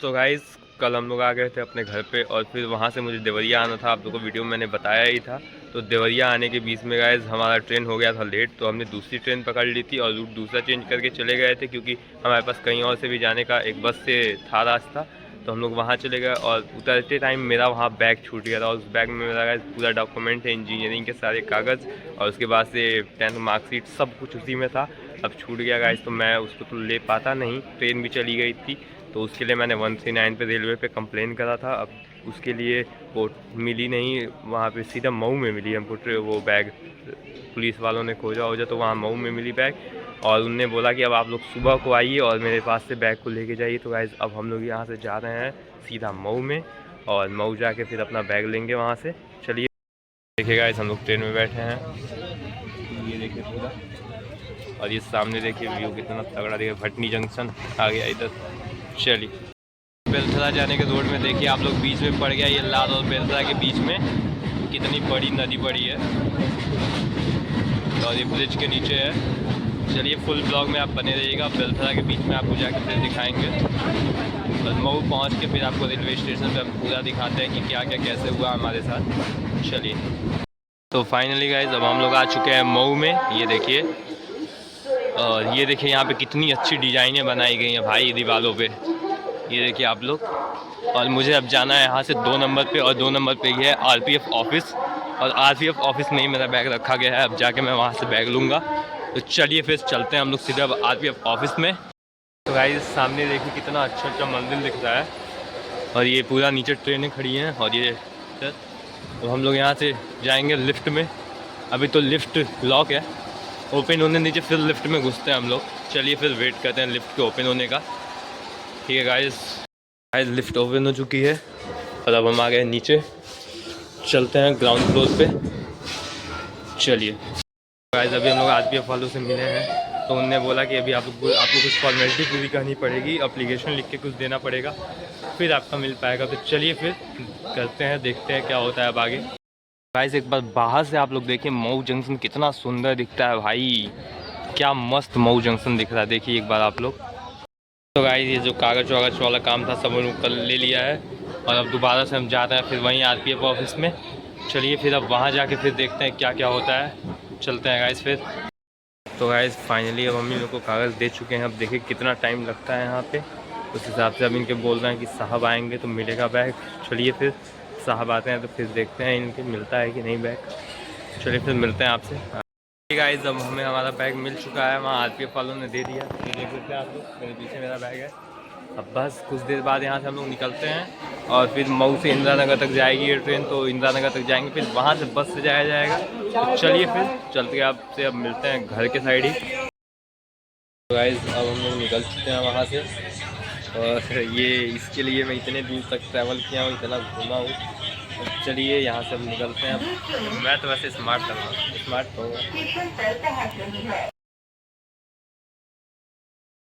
तो गाइस कल हम लोग आ गए थे अपने घर पे और फिर वहाँ से मुझे देवरिया आना था। आप लोगों को वीडियो में मैंने बताया ही था। तो देवरिया आने के बीच में गाइस हमारा ट्रेन हो गया था लेट, तो हमने दूसरी ट्रेन पकड़ ली थी और रूट दूसरा चेंज करके चले गए थे, क्योंकि हमारे पास कहीं और से भी जाने का एक बस से था रास्ता। तो हम लोग वहाँ चले गए और उतरते टाइम मेरा वहाँ बैग छूट गया था और उस बैग में मेरा गाइस पूरा डॉक्यूमेंट है, इंजीनियरिंग के सारे कागज़ और उसके बाद से 10th मार्कशीट सब कुछ उसी में था। अब छूट गया गाइस, तो मैं उसको तो ले पाता नहीं, ट्रेन भी चली गई थी। तो उसके लिए मैंने 139 पे रेलवे पे कंप्लेन करा था। अब उसके लिए वो मिली नहीं, वहाँ पे सीधा मऊ में मिली हमको वो बैग। पुलिस वालों ने खोजा वोजा तो वहाँ मऊ में मिली बैग और उनने बोला कि अब आप लोग सुबह को आइए और मेरे पास से बैग को लेके जाइए। तो गाइस अब हम लोग यहाँ से जा रहे हैं सीधा मऊ में और मऊ जाके फिर अपना बैग लेंगे वहाँ से। चलिए देखिए गाइस, हम लोग ट्रेन में बैठे हैं, ये देखिए पूरा, और ये सामने देखिए व्यू कितना तगड़ा, देखिए भटनी जंक्शन आ गया इधर। चलिए बेलथरा जाने के रोड में देखिए आप लोग, बीच में पड़ गया ये लाल और बेलथरा के बीच में कितनी बड़ी नदी पड़ी है और ये ब्रिज के नीचे है। चलिए फुल ब्लॉग में आप बने रहिएगा, बेलथरा के बीच में आपको जाकर फिर दिखाएंगे और मऊ पहुँच के फिर आपको रेलवे स्टेशन पर पूरा दिखाते हैं कि क्या क्या कैसे हुआ हमारे साथ। चलिए तो फाइनली गाइस अब हम लोग आ चुके हैं मऊ में। ये देखिए और ये देखिए यहाँ पे कितनी अच्छी डिज़ाइनें बनाई गई हैं भाई दीवारों पे, ये देखिए आप लोग। और मुझे अब जाना है यहाँ से 2 नंबर पे और 2 नंबर पे ये है आरपीएफ ऑफिस और आरपीएफ ऑफिस में ही मेरा बैग रखा गया है। अब जाके मैं वहाँ से बैग लूँगा। तो चलिए फिर चलते हैं हम लोग सीधे अब आरपीएफ ऑफिस में। तो गाइस सामने देखिए कितना अच्छा अच्छा मंदिर दिख रहा है और ये पूरा नीचे ट्रेनें खड़ी हैं और ये तो हम लोग यहाँ से जाएंगे लिफ्ट में। अभी तो लिफ्ट लॉक है, ओपन होने नीचे फिर लिफ्ट में घुसते हैं हम लोग। चलिए फिर वेट करते हैं लिफ्ट के ओपन होने का। ठीक है गाइस लिफ्ट ओपन हो चुकी है और अब हम आ गए नीचे, चलते हैं ग्राउंड फ्लोर पे। चलिए गाइस अभी हम लोग आरपीएफ वालों से मिले हैं, तो उनने बोला कि अभी आपको कुछ फॉर्मेलिटी पूरी करनी पड़ेगी, एप्लीकेशन लिख के कुछ देना पड़ेगा, फिर आपका मिल पाएगा। तो चलिए फिर करते हैं, देखते हैं क्या होता है अब आगे। गाइस एक बार बाहर से आप लोग देखिए मऊ जंक्शन कितना सुंदर दिखता है भाई, क्या मस्त मऊ जंक्शन दिख रहा है, देखिए एक बार आप लोग। तो गाइस ये जो कागज़ वागज वाला काम था सब लोग कल ले लिया है और अब दोबारा से हम जा रहे हैं फिर वहीं आरपीएफ ऑफिस में। चलिए फिर अब वहाँ जाके फिर देखते हैं क्या क्या होता है, चलते हैं गाइस फिर। तो गाइस फाइनली अब हम इन लोग को कागज़ दे चुके हैं। अब देखिए कितना टाइम लगता है यहाँ पे, उस हिसाब से अब इनके बोल रहे हैं कि साहब आएंगे तो मिलेगा बैग। चलिए फिर साहब आते हैं तो फिर देखते हैं इनके मिलता है कि नहीं बैग। चलिए फिर मिलते हैं आपसे। गाइस अब हमें हमारा बैग मिल चुका है, वहाँ आरपीएफ वालों ने दे दिया। ये देख सकते हैं आप लोग, मेरे पीछे मेरा बैग है। अब बस कुछ देर बाद यहाँ से हम लोग निकलते हैं और फिर मऊ से इंदिरा नगर तक जाएगी ये ट्रेन, तो इंदिरा नगर तक जाएंगे, फिर वहाँ से बस से जाया जाएगा। तो चलिए फिर चलते आपसे अब मिलते हैं घर के साइड ही। तो गाइस अब हम लोग निकल चुके हैं वहाँ से और ये इसके लिए मैं इतने दूर तक ट्रैवल किया हूँ, इतना घूमा हूँ। चलिए यहाँ से अब निकलते हैं। मैं तो वैसे स्मार्ट कर रहा हूँ, स्मार्ट होगा।